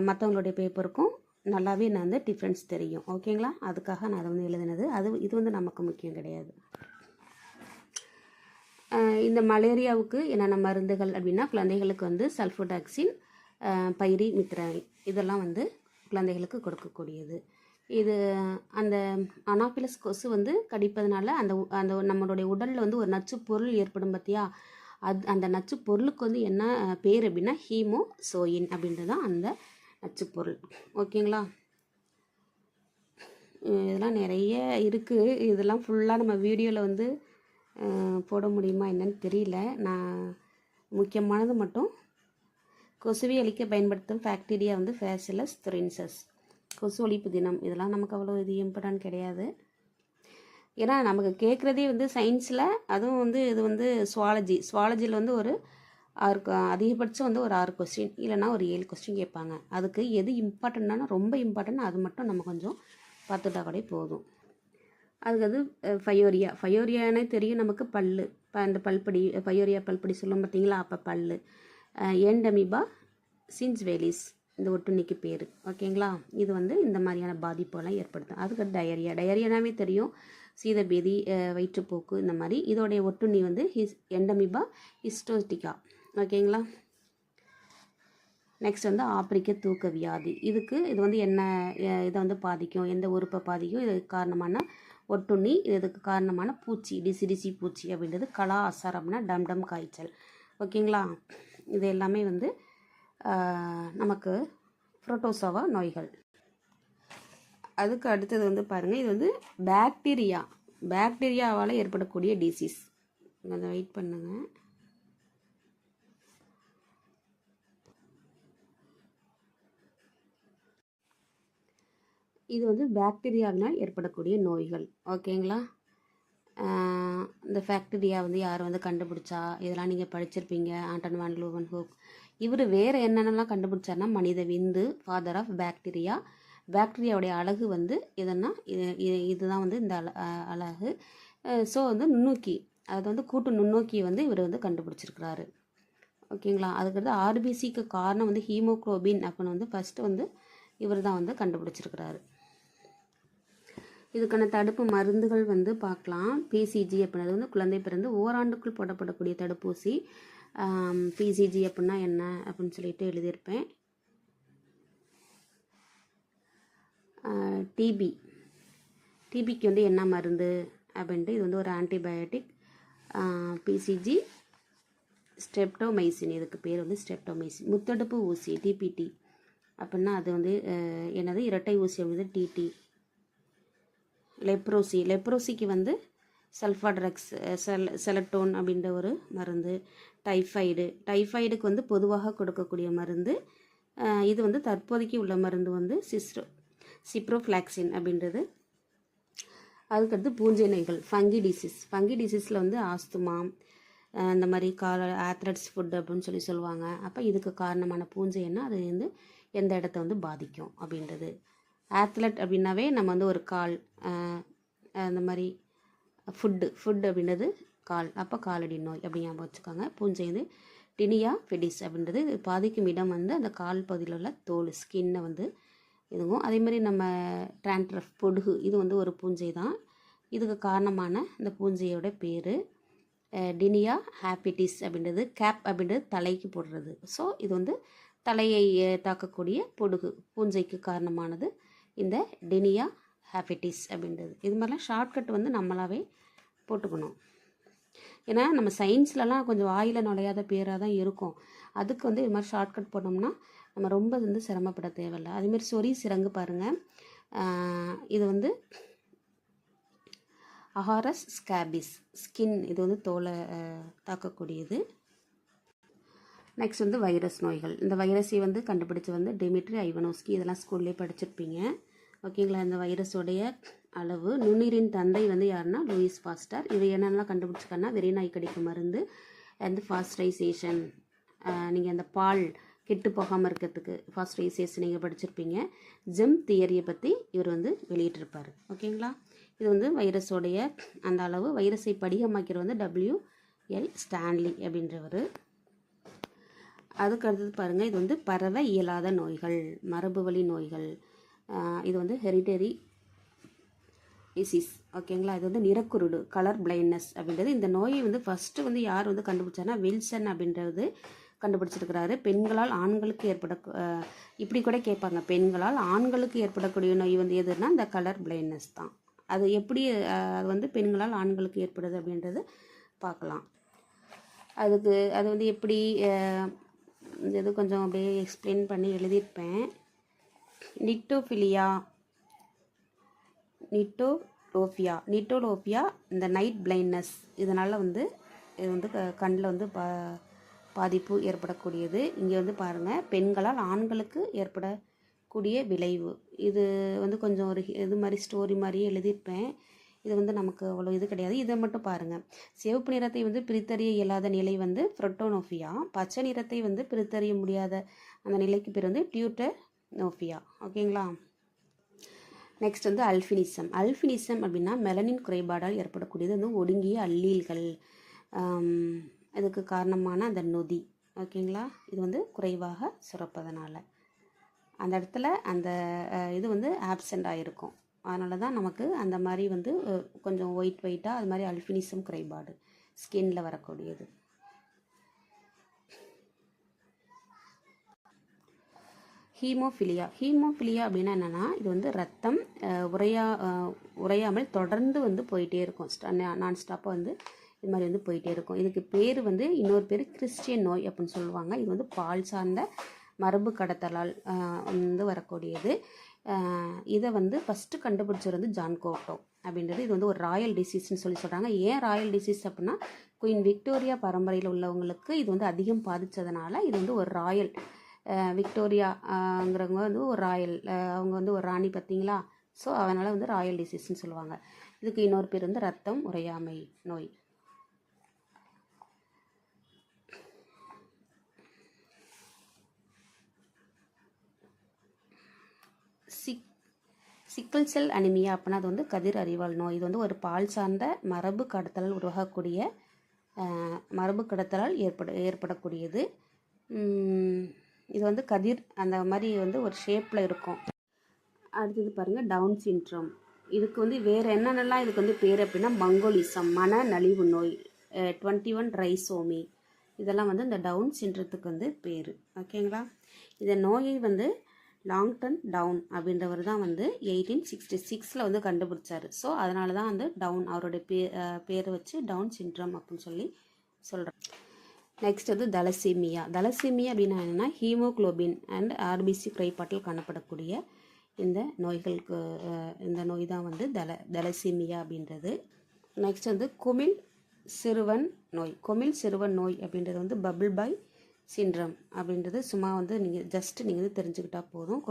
மற்றவங்களுடைய பேப்பருக்கும் நல்லாவே நான் வந்து டிஃப்ரென்ஸ் தெரியும். ஓகேங்களா? அதுக்காக நான் அதை வந்து எழுதினது. இது வந்து நமக்கு முக்கியம் கிடையாது. இந்த மலேரியாவுக்கு என்னென்ன மருந்துகள் அப்படின்னா குழந்தைகளுக்கு வந்து சல்ஃபோடாக்சின், பைரிமித்ரைன் இதெல்லாம் வந்து குழந்தைகளுக்கு கொடுக்கக்கூடியது. இது அந்த அனாஃபிலஸ் கொசு வந்து கடிப்பதனால அந்த நம்மளுடைய உடலில் வந்து ஒரு நச்சு பொருள் ஏற்படும் பார்த்தியா, அந்த நச்சு பொருளுக்கு வந்து என்ன பேர் அப்படின்னா ஹீமோசோயின் அப்படின்றது தான் அந்த நச்சு பொருள். ஓகேங்களா? இதெல்லாம் நிறைய இருக்குது. இதெல்லாம் ஃபுல்லாக நம்ம வீடியோவில் வந்து போட முடியுமா என்னன்னு தெரியல. நான் முக்கியமானது மட்டும் கொசுவை அழிக்க பயன்படுத்தும் பாக்டீரியா வந்து பேசிலஸ் துரின்சஸ், கொசு ஒழிப்பு தினம். இதெல்லாம் நமக்கு அவ்வளோ இது இம்பார்ட்டன்ட் கிடையாது. ஏன்னா நமக்கு கேட்குறதே வந்து சயின்ஸில், அதுவும் வந்து இது வந்து சுவாலஜியில் வந்து ஒரு 6 அதிகபட்சம் வந்து ஒரு 6 கொஸ்டின் இல்லைனா ஒரு 7 கொஸ்டின் கேட்பாங்க. அதுக்கு எது இம்பார்ட்டண்ட்டான ரொம்ப இம்பார்ட்டன்ட் அது மட்டும் நம்ம கொஞ்சம் பார்த்துட்டா கூட போதும். அதுக்கு ஃபயோரியானே தெரியும் நமக்கு. அந்த பல்படி ஃபயோரியா பல்படி சொல்லும் பார்த்தீங்களா, அப்போ பல்லு. ஏண்டமிபா சின்ஸ்வேலிஸ் இந்த ஒட்டுண்ணிக்கு பேர். ஓகேங்களா? இது வந்து இந்த மாதிரியான பாதிப்பெல்லாம் ஏற்படுத்தும். அதுக்கு டயரியானாவே தெரியும், சீதபேதி, வயிற்றுப்போக்கு இந்த மாதிரி. இதோடைய ஒட்டுண்ணி வந்து எண்டமிபா ஹிஸ்டோஸ்டிகா. ஓகேங்களா? நெக்ஸ்ட் வந்து ஆப்பிரிக்க தூக்க வியாதி. இது வந்து என்ன இதை வந்து பாதிக்கும், எந்த உறுப்பை பாதிக்கும், இதுக்கு காரணமான ஒட்டுண்ணி, இதுக்கு காரணமான பூச்சி டிசி பூச்சி அப்படின்றது கலா அசார் அப்படின்னா டம் காய்ச்சல். ஓகேங்களா? இது எல்லாமே வந்து நமக்கு புரோட்டோசோவா நோய்கள். அதுக்கு அடுத்தது வந்து பாருங்கள், இது வந்து பாக்டீரியாவால் ஏற்படக்கூடிய டிசீஸ். கொஞ்சம் வெயிட் பண்ணுங்கள். இது வந்து பாக்டீரியாவினால் ஏற்படக்கூடிய நோய்கள். ஓகேங்களா? இந்த பாக்டீரியா வந்து யார் வந்து கண்டுபிடிச்சா, இதெல்லாம் நீங்கள் படிச்சிருப்பீங்க. ஆண்டன் வான் லூவன்ஹூக். இவர் வேறு என்னென்னலாம் கண்டுபிடிச்சார்னா, மனித விந்து, ஃபாதர் ஆஃப் பாக்டீரியா. பாக்டீரியாவுடைய அழகு வந்து எதுன்னா இதுதான் வந்து இந்த அழகு. ஸோ வந்து நுண்ணோக்கி, அது வந்து கூட்டு நுண்ணோக்கியை வந்து இவர் வந்து கண்டுபிடிச்சிருக்கிறாரு. ஓகேங்களா? அதுக்கடுத்து ஆர்பிசிக்கு காரணம் வந்து ஹீமோக்ளோபின் அப்படின்னு வந்து ஃபஸ்ட்டு வந்து இவர் தான் வந்து கண்டுபிடிச்சிருக்கிறாரு. இதுக்கான தடுப்பு மருந்துகள் வந்து பார்க்கலாம். பிசிஜி அப்படின்றது வந்து குழந்தை பிறந்து ஓராண்டுக்குள் போடப்படக்கூடிய தடுப்பூசி. பிசிஜி அப்படின்னா என்ன அப்படின்னு சொல்லிட்டு எழுதியிருப்பேன். டிபிக்கு வந்து என்ன மருந்து அப்படின்ட்டு, இது வந்து ஒரு ஆன்டிபயோட்டிக். பிசிஜி ஸ்ட்ரெப்டோமைசின், இதுக்கு பேர் வந்து ஸ்ட்ரெப்டோமைசின். முத்தடுப்பு ஊசி டிபிடி அப்படின்னா அது வந்து என்னது, இரட்டை ஊசி அப்படின்றது டிடி. லெப்ரோசிக்கு வந்து சல்ஃபாட்ரக்ஸ் செலட்டோன் அப்படின்ற ஒரு மருந்து. டைஃபாய்டுக்கு வந்து பொதுவாக கொடுக்கக்கூடிய மருந்து. இது வந்து தற்போதைக்கு உள்ள மருந்து வந்து சிப்ரோஃப்ளாக்சின் அப்படின்றது. அதுக்கடுத்து பூஞ்சை நோய்கள், ஃபங்கி டிசீஸில் வந்து ஆஸ்துமா, இந்த மாதிரி ஆத்லட்ஸ் ஃபுட் அப்படின்னு சொல்லுவாங்க. அப்போ இதுக்கு காரணமான பூஞ்சை என்ன, அது வந்து எந்த இடத்த வந்து பாதிக்கும் அப்படின்றது. ஆத்லட் அப்படின்னாவே நம்ம வந்து ஒரு கால், அந்த மாதிரி ஃபுட்டு அப்படின்றது கால், அப்போ காலடி நோய் அப்படி ஞாபகம் வச்சுக்கோங்க. பூஞ்சை வந்து டினியா ஃபெடிஸ் அப்படின்றது பாதிக்கும் இடம் வந்து அந்த கால் பகுதியில் உள்ள தோல், ஸ்கின்னை வந்து இதுவும். அதே மாதிரி நம்ம ட்ராண்ட்ரஃப் பொடுகு, இது வந்து ஒரு பூஞ்சை தான். இதுக்கு காரணமான இந்த பூஞ்சையோட பேர் டினியா ஹேபிட்டிஸ் அப்படின்றது. கேப் அப்படின்றது தலைக்கு போடுறது. ஸோ இது வந்து தலையை தாக்கக்கூடிய பொடுகு பூஞ்சைக்கு காரணமானது இந்த டினியா ஹேபிட்டிஸ் அப்படின்றது. இது மாதிரிலாம் ஷார்ட்கட் வந்து நம்மளாவே போட்டுக்கணும். ஏன்னா நம்ம சயின்ஸ்லலாம் கொஞ்சம் வாயில் நுழையாத பேராக தான் இருக்கும். அதுக்கு வந்து இது மாதிரி ஷார்ட்கட் போட்டோம்னா நம்ம ரொம்ப வந்து சிரமப்பட தேவையில்லை. அதுமாரி சொறி சிரங்கு பாருங்கள், இது வந்து அஹாரஸ் ஸ்கேபிஸ், ஸ்கின், இது வந்து தோலை தாக்கக்கூடியது. நெக்ஸ்ட் வந்து வைரஸ் நோய்கள். இந்த வைரஸை வந்து கண்டுபிடிச்சி வந்து டிமிட்ரி ஐவனோஸ்கி, இதெல்லாம் ஸ்கூல்லேயே படிச்சிருப்பீங்க. ஓகேங்களா? இந்த வைரஸோடைய அளவு. நுண்ணுயிரின் தந்தை வந்து யாருன்னா லூயிஸ் பாஸ்டர். இது என்னென்னலாம் கண்டுபிடிச்சிக்கன்னா வெறிநாய் கடிக்கும் மருந்து, அந்த ஃபாஸ்டரைசேஷன். நீங்கள் அந்த பால் கெட்டு போகாமல் இருக்கிறதுக்கு ஃபாஸ்பரேசியஸ் நீங்கள் படிச்சிருப்பீங்க. ஜெம் தியரியை பற்றி இவர் வந்து வெளியிட்டிருப்பார். ஓகேங்களா? இது வந்து வைரஸோடைய அந்த அளவு வைரஸை படிகமாக்கிற வந்து WL ஸ்டான்லி அப்படின்றவர். அதுக்கு அடுத்தது பாருங்கள், இது வந்து பரவ இயலாத நோய்கள், மரபு வழி நோய்கள். இது வந்து ஹெரிடரி டிசீஸ். ஓகேங்களா? இது வந்து நிறக்குருடு, கலர் பிளைண்ட்னஸ் அப்படின்றது. இந்த நோயை வந்து ஃபஸ்ட்டு வந்து யார் வந்து கண்டுபிடிச்சாருன்னா வில்சன் அப்படின்றது கண்டுபிடிச்சிருக்கிறாரு. பெண்களால் ஆண்களுக்கு இப்படி கூட கேட்பாங்க, பெண்களால் ஆண்களுக்கு ஏற்படக்கூடிய நோய் வந்து எதுனா இந்த கலர் பிளைண்ட்னஸ் தான். அது எப்படி அது வந்து பெண்களால் ஆண்களுக்கு ஏற்படுது அப்படின்றது பார்க்கலாம். அது வந்து எப்படி இது கொஞ்சம் அப்படியே எக்ஸ்பிளைன் பண்ணி எழுதியிருப்பேன். நிட்டோலோபியா இந்த நைட் பிளைண்ட்னஸ், இதனால் வந்து இது வந்து கண்ணில் வந்து பாதிப்பு ஏற்படக்கூடியது. இங்கே வந்து பாருங்கள், பெண்களால் ஆண்களுக்கு ஏற்படக்கூடிய விளைவு. இது வந்து கொஞ்சம் ஒரு இது மாதிரி ஸ்டோரி மாதிரி எழுதியிருப்பேன். இது வந்து நமக்கு அவ்வளோ இது கிடையாது. இதை மட்டும் பாருங்கள். சிவப்பு நிறத்தை வந்து பிரித்தறிய இயலாத நிலை வந்து ஃப்ரோட்டோனோஃபியா. பச்சை நிறத்தை வந்து பிரித்தறிய முடியாத அந்த நிலைக்கு பேர் வந்து டியூட்டனோஃபியா. ஓகேங்களா? நெக்ஸ்ட் வந்து அல்ஃபினிசம் அப்படின்னா மெலனின் குறைபாடால் ஏற்படக்கூடியது வந்து ஒடுங்கிய அல்லீல்கள். இதுக்கு காரணமான அந்த நொதி. ஓகேங்களா? இது வந்து குறைவாக சுரப்பதனால அந்த இடத்துல அந்த இது வந்து ஆப்சண்ட் ஆகிருக்கும். அதனால தான் நமக்கு அந்த மாதிரி வந்து கொஞ்சம் ஒயிட்டாக அது மாதிரி அல்ஃபினிசம் குறைபாடு ஸ்கின்ல வரக்கூடியது. ஹீமோஃபிலியா அப்படின்னா என்னென்னா, இது வந்து ரத்தம் உறையாமல் தொடர்ந்து வந்து போயிட்டே இருக்கும். நான் ஸ்டாப்பாக வந்து இது மாதிரி வந்து போயிட்டே இருக்கும். இதுக்கு பேர் வந்து இன்னொரு பேர் கிறிஸ்டியன் நோய் அப்படின்னு சொல்லுவாங்க. இது வந்து பால் சார்ந்த மரபு கடத்தலால் வந்து வரக்கூடியது. இதை வந்து ஃபஸ்ட்டு கண்டுபிடிச்சது வந்து ஜான் கோட்டோ அப்படின்றது. இது வந்து ஒரு ராயல் டிசீஸ்ன்னு சொல்கிறாங்க. ஏன் ராயல் டிசீஸ் அப்படின்னா, குயின் விக்டோரியா பரம்பரையில் உள்ளவங்களுக்கு இது வந்து அதிகம் பாதித்ததுனால இது வந்து ஒரு ராயல் விக்டோரியாங்கிறவங்க வந்து ஒரு ராயல், அவங்க வந்து ஒரு ராணி பார்த்தீங்களா. ஸோ அதனால் வந்து ராயல் டிசீஸ்ன்னு சொல்லுவாங்க. இதுக்கு இன்னொரு பேர் வந்து ரத்தம் உறையாமை நோய். சிக்கிள் செல் அனிமியா அப்படின்னா அது வந்து கதிர் அறிவால் நோய். இது வந்து ஒரு பால் சார்ந்த மரபு கடத்தலால் உருவாகக்கூடிய மரபு கடத்தலால் ஏற்படக்கூடியது. இது வந்து கதிர் அந்த மாதிரி வந்து ஒரு ஷேப்பில் இருக்கும். அடுத்தது பாருங்கள், டவுன் சிண்ட்ரோம். இதுக்கு வந்து வேறு என்னென்னலாம் இதுக்கு வந்து பேர் அப்படின்னா மங்கோலிசம், மன நலிவு நோய், 21 ட்ரைசோமி, இதெல்லாம் வந்து இந்த டவுன் சிண்ட்ரத்துக்கு வந்து பேர். ஓகேங்களா? இந்த நோயை வந்து லாங்டன் டவுன் அப்படின்றவர் தான் வந்து 1866 வந்து கண்டுபிடிச்சார். ஸோ அதனால தான் வந்து டவுன் அவருடைய பேரை வச்சு டவுன் சிண்ட்ரம் அப்படின்னு சொல்லி சொல்கிறார். நெக்ஸ்ட் வந்து தலசீமியா அப்படின்னா என்னென்னா ஹீமோக்ளோபின் அண்ட் ஆர்பிசி குறைபாட்டில் காணப்படக்கூடிய இந்த நோய்களுக்கு இந்த நோய் தான் வந்து தலசீமியா அப்படின்றது. நெக்ஸ்ட் வந்து குமிழ் சிறுவன் நோய் அப்படின்றது வந்து பபிள் பாய் சிண்ட்ரம் அப்படின்றது. சும்மா வந்து நீங்கள் வந்து தெரிஞ்சுக்கிட்டால் போதும்.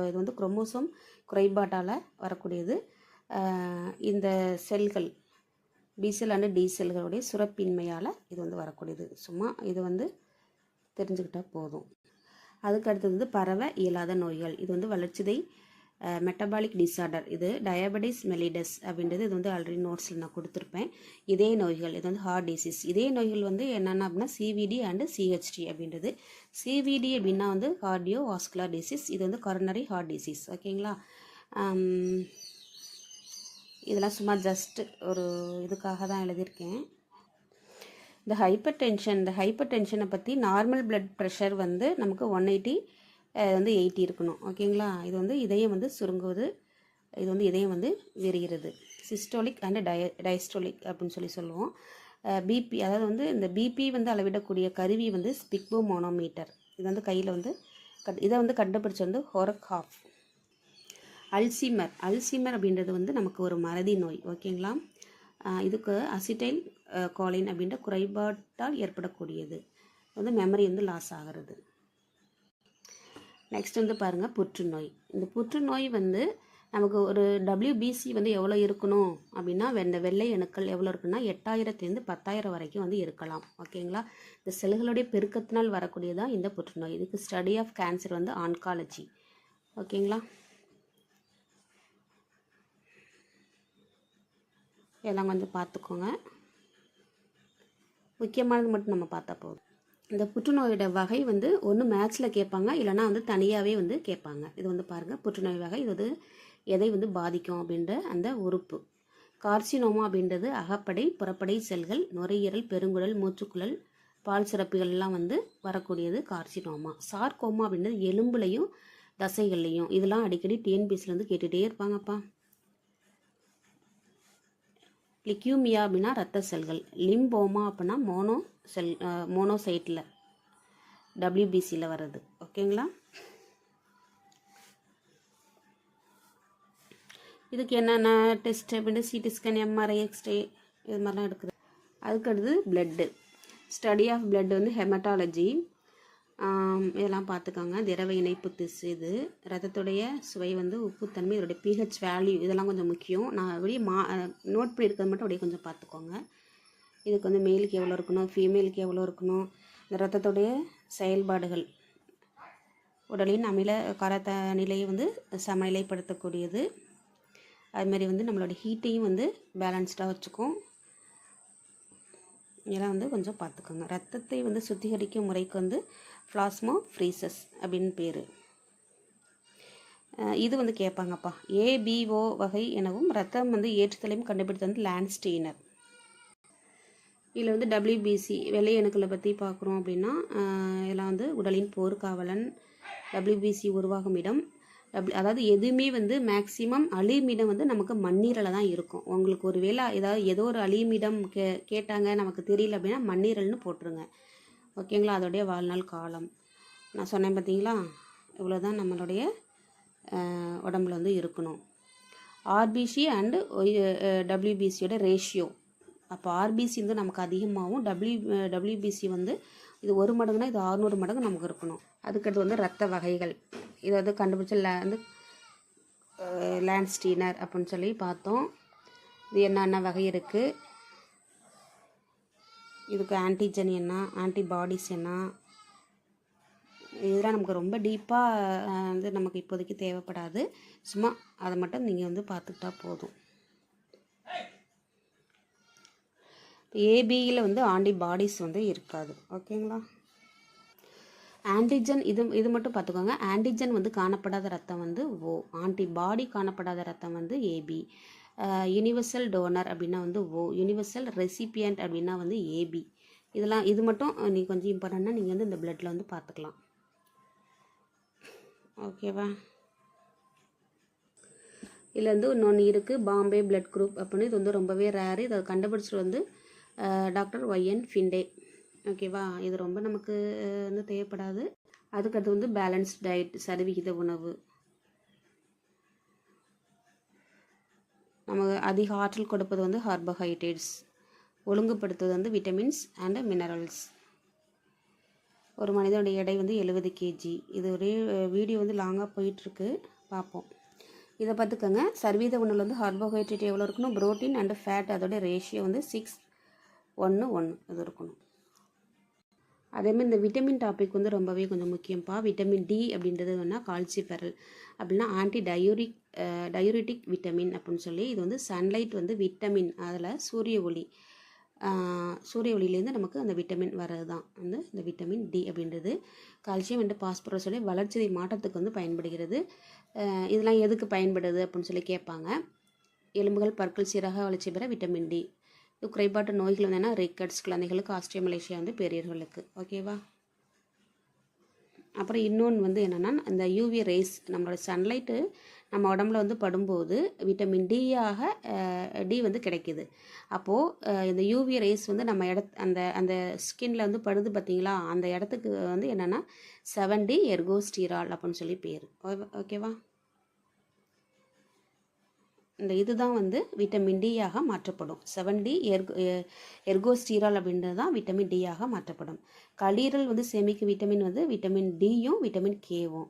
இது வந்து குரோமோசோம் குறைபாட்டால் வரக்கூடியது. இந்த செல்கள் பி செல் அண்ட் டி செல்களுடைய சுரப்பின்மையால் இது வந்து வரக்கூடியது. சும்மா இது வந்து தெரிஞ்சுக்கிட்டால் போதும். அதுக்கு அடுத்தது வந்து பரவ இயலாத நோய்கள். இது வந்து வளர்ச்சிதை மெட்டபாலிக் டிசார்டர். இது டயபெட்டிஸ் மெலிடஸ் அப்படின்றது. இது வந்து ஆல்ரெடி நோட்ஸில் நான் கொடுத்துருப்பேன். இதே நோய்கள், இது வந்து ஹார்ட் டிசீஸ். இதே நோய்கள் வந்து என்னென்ன அப்படின்னா சிவிடி அண்டு சிஹெச்டி அப்படின்றது. சிவிடி அப்படின்னா வந்து கார்டியோ வாஸ்குலர் டிசீஸ். இது வந்து கொரோனரி ஹார்ட் டிசீஸ். ஓகேங்களா? இதெல்லாம் சும்மா ஜஸ்ட் ஒரு இதுக்காக தான் எழுதியிருக்கேன். இந்த ஹைப்பர் டென்ஷனை பற்றி நார்மல் பிளட் ப்ரெஷர் வந்து நமக்கு 180 வந்து 80 இருக்கணும். ஓகேங்களா? இது வந்து இதயம் வந்து சுருங்குவது, இது வந்து இதயம் வந்து விரிகிறது. சிஸ்டோலிக் அண்ட் டயஸ்டோலிக் அப்படின்னு சொல்லுவோம். பிபி, அதாவது வந்து இந்த பிபி வந்து அளவிடக்கூடிய கருவி வந்து ஸ்பிக்போ மோனோமீட்டர். இது வந்து கையில் வந்து இதை வந்து கண்டுபிடிச்ச வந்து ஹோரக்ஹாஃப். அல்சீமர் அப்படின்றது வந்து நமக்கு ஒரு மறதி நோய். ஓகேங்களா? இதுக்கு அசிட்டைல் கோலின் அப்படின்ற குறைபாட்டால் ஏற்படக்கூடியது வந்து மெமரி வந்து லாஸ் ஆகிறது. நெக்ஸ்ட் வந்து பாருங்கள் புற்றுநோய். இந்த புற்றுநோய் வந்து நமக்கு ஒரு WBC வந்து எவ்வளோ இருக்கணும் அப்படின்னா இந்த வெள்ளை அணுக்கள் எவ்வளோ இருக்குன்னா 8000 10,000 வரைக்கும் வந்து இருக்கலாம். ஓகேங்களா. இந்த செல்களுடைய பெருக்கத்தினால் வரக்கூடியதான் இந்த புற்றுநோய். இதுக்கு ஸ்டடி ஆஃப் கேன்சர் வந்து ஆன்காலஜி. ஓகேங்களா. இதெல்லாம் கொஞ்சம் பார்த்துக்கோங்க. முக்கியமானது மட்டும் நம்ம பார்த்தா போதும். இந்த புற்றுநோயோட வகை வந்து ஒன்று மேட்ச்சில் கேட்பாங்க, இல்லைனா வந்து தனியாகவே வந்து கேட்பாங்க. இது வந்து பாருங்கள், புற்றுநோய் வகை இது வந்து எதை வந்து பாதிக்கும் அப்படின்ற அந்த உறுப்பு. கார்சினோமா அப்படின்றது அகப்படை புறப்படை செல்கள், நுரையீரல், பெருங்குடல், மூச்சுக்குழல், பால் சுரப்பிகள்லாம் வந்து வரக்கூடியது கார்சினோமா. சார்கோமா அப்படின்றது எலும்புலையும் தசைகள்லையும். இதெல்லாம் அடிக்கடி டிஎன்பிஎஸ்சிலேருந்து கேட்டுகிட்டே இருப்பாங்கப்பா. லிக்யூமியா அப்படின்னா ரத்த செல்கள். லிம்போமா அப்படின்னா மோனோசைட்டில் WBCயில் வர்றது. ஓகேங்களா. இதுக்கு என்னென்ன டெஸ்ட் அப்படின்னு சிடி ஸ்கேன், MRI, எக்ஸ்ரே இது மாதிரிலாம் எடுக்குது. அதுக்கடுத்து பிளட்டு. ஸ்டடி ஆஃப் பிளட் வந்து ஹெமட்டாலஜி. இதெல்லாம் பார்த்துக்கோங்க. திரவ இணைப்பு திசு. இது ரத்தத்துடைய சுவை வந்து உப்புத்தன்மை, இதோடைய pH வேல்யூ, இதெல்லாம் கொஞ்சம் முக்கியம். நான் அப்படியே நோட் பண்ணியிருக்கிறது மட்டும் அப்படியே கொஞ்சம் பார்த்துக்கோங்க. இதுக்கு வந்து மேலுக்கு எவ்வளோ இருக்கணும், ஃபீமேலுக்கு எவ்வளோ இருக்கணும், இந்த ரத்தத்துடைய செயல்பாடுகள், உடலின் அமில கரத்த நிலையை வந்து சமநிலைப்படுத்தக்கூடியது. அதுமாரி வந்து நம்மளோட ஹீட்டையும் வந்து பேலன்ஸ்டாக வச்சுக்கும். இதெல்லாம் வந்து கொஞ்சம் பார்த்துக்கோங்க. ரத்தத்தை வந்து சுத்திகரிக்கும் முறைக்கு வந்து பிளாஸ்மோ ஃப்ரீசஸ் அப்படின்னு பேர். இது வந்து கேட்பாங்கப்பா. ABO வகை எனவும் ரத்தம் வந்து ஏற்றுதலையும் கண்டுபிடித்த வந்து லான்ஸ்டீனர். இதில் வந்து WBC வெள்ளை அணுக்களை பற்றி பார்க்குறோம் அப்படின்னா இதெல்லாம் வந்து உடலின் போர்க்காவலன். WBC உருவாகும் இடம். அதாவது எதுவுமே வந்து மேக்சிமம் அழியுமிடம் வந்து நமக்கு மண்ணீரலில் தான் இருக்கும். உங்களுக்கு ஒரு வேளை ஏதோ ஒரு அழியுமிடம் கேட்டாங்க நமக்கு தெரியல அப்படின்னா மண்ணீரல்னு போட்டுருங்க. ஓகேங்களா. அதோடைய வாழ்நாள் காலம் நான் சொன்னேன் பார்த்தீங்களா. இவ்வளோ தான் நம்மளுடைய உடம்புல வந்து இருக்கணும். RBC அண்டு WBCயோட ரேஷியோ. அப்போ RBC வந்து நமக்கு அதிகமாகவும் WBC வந்து இது 1 மடங்குனா இது 600 மடங்கு நமக்கு இருக்கணும். அதுக்கடுத்து வந்து ரத்த வகைகள். இதை வந்து கண்டுபிடிச்ச வந்து லான்ஸ்டீனர் அப்படின்னு சொல்லி பார்த்தோம். இது என்னென்ன வகை இருக்குது, இதுக்கு ஆன்டிஜன் என்ன, ஆன்டிபாடிஸ் என்ன, இதெல்லாம் நமக்கு ரொம்ப டீப்பாக வந்து நமக்கு இப்போதைக்கு தேவைப்படாது. சும்மா அதை மட்டும் நீங்கள் வந்து பார்த்துக்கிட்டா போதும். ABயில் வந்து ஆன்டிபாடிஸ் வந்து இருக்காது. ஓகேங்களா. ஆன்டிஜன் இது மட்டும் பார்த்துக்கோங்க. ஆன்டிஜன் வந்து காணப்படாத ரத்தம் வந்து O. ஆன்டிபாடி காணப்படாத ரத்தம் வந்து AB. யூனிவர்சல் டோனர் அப்படின்னா வந்து O. யூனிவர்சல் ரெசிபியன்ட் அப்படின்னா வந்து AB. இது மட்டும் நீங்கள் கொஞ்சம் இம்பார்ட்டண்ட்டாக நீங்கள் வந்து இந்த பிளட்டில் வந்து பார்த்துக்கலாம். ஓகேவா. இதில் வந்து இன்னொன்று இருக்குது, பாம்பே பிளட் குரூப் அப்படின்னு. இது வந்து ரொம்பவே ரேரு. இதை கண்டுபிடிச்சிட்டு வந்து டாக்டர் YN ஃபிண்டே. ஓகேவா. இது ரொம்ப நமக்கு வந்து தேவைப்படாது. அதுக்கடுத்து வந்து பேலன்ஸ்ட் டயட், சரிவிகித உணவு. நமக்கு அதிக ஆற்றல் கொடுப்பது வந்து கார்போஹைட்ரேட்ஸ், ஒழுங்குபடுத்துவது வந்து விட்டமின்ஸ் அண்ட் மினரல்ஸ். ஒரு மனிதனுடைய எடை வந்து 70 kg. இது ஒரே வீடியோ வந்து லாங்காக போயிட்டுருக்கு, பார்ப்போம். இதை பார்த்துக்கோங்க. சர்வீத உணவில் வந்து கார்போஹைட்ரேட் எவ்வளோ இருக்கணும், புரோட்டீன் அண்டு ஃபேட் அதோட ரேஷியோ வந்து 6:1:1 இது இருக்கணும். அதேமாதிரி இந்த விட்டமின் டாபிக் வந்து ரொம்பவே கொஞ்சம் முக்கியம்ப்பா. விட்டமின் D அப்படின்றது வேணால் கால்சிஃபெரல் அப்படின்னா டயூரிட்டிக் விட்டமின் அப்படின்னு சொல்லி. இது வந்து சன்லைட் வந்து விட்டமின், அதில் சூரிய ஒளியிலேருந்து நமக்கு அந்த விட்டமின் வர்றது தான் வந்து இந்த விட்டமின் D அப்படின்றது. கால்சியம் அண்டு பாஸ்பரஸ் சொல்லி வளர்ச்சிதை மாற்றத்துக்கு வந்து பயன்படுகிறது. இதெல்லாம் எதுக்கு பயன்படுது அப்படின்னு சொல்லி கேட்பாங்க. எலும்புகள் பற்கள் சீராக வளர்ச்சி பெற விட்டமின் D. இது குறைபாட்டு நோய்கள் வந்ததுன்னா ரிக்கட்ஸ் குழந்தைகளுக்கு, ஆஸ்ட்ரோமலேசியா வந்து பெரியவர்களுக்கு. ஓகேவா. அப்புறம் இன்னொன்று வந்து என்னென்னா இந்த UV ரேஸ், நம்மளோட சன்லைட்டு நம்ம உடம்புல வந்து படும்போது விட்டமின் D வந்து கிடைக்கிது. அப்போது இந்த UV ரேஸ் வந்து நம்ம அந்த ஸ்கின்ல வந்து படுது பார்த்தீங்களா, அந்த இடத்துக்கு வந்து என்னென்னா 7D எர்கோஸ்டீரால் அப்படின்னு சொல்லி பேர். ஓகேவா. இந்த இதுதான் வந்து விட்டமின் D-ஆக மாற்றப்படும். 7D எர்கோஸ்டீரால் அப்படின்றது தான் விட்டமின் D-ஆக மாற்றப்படும். கல்லீரல் வந்து சேமிக்கும் விட்டமின் வந்து விட்டமின் D-யும் விட்டமின் K-வும்.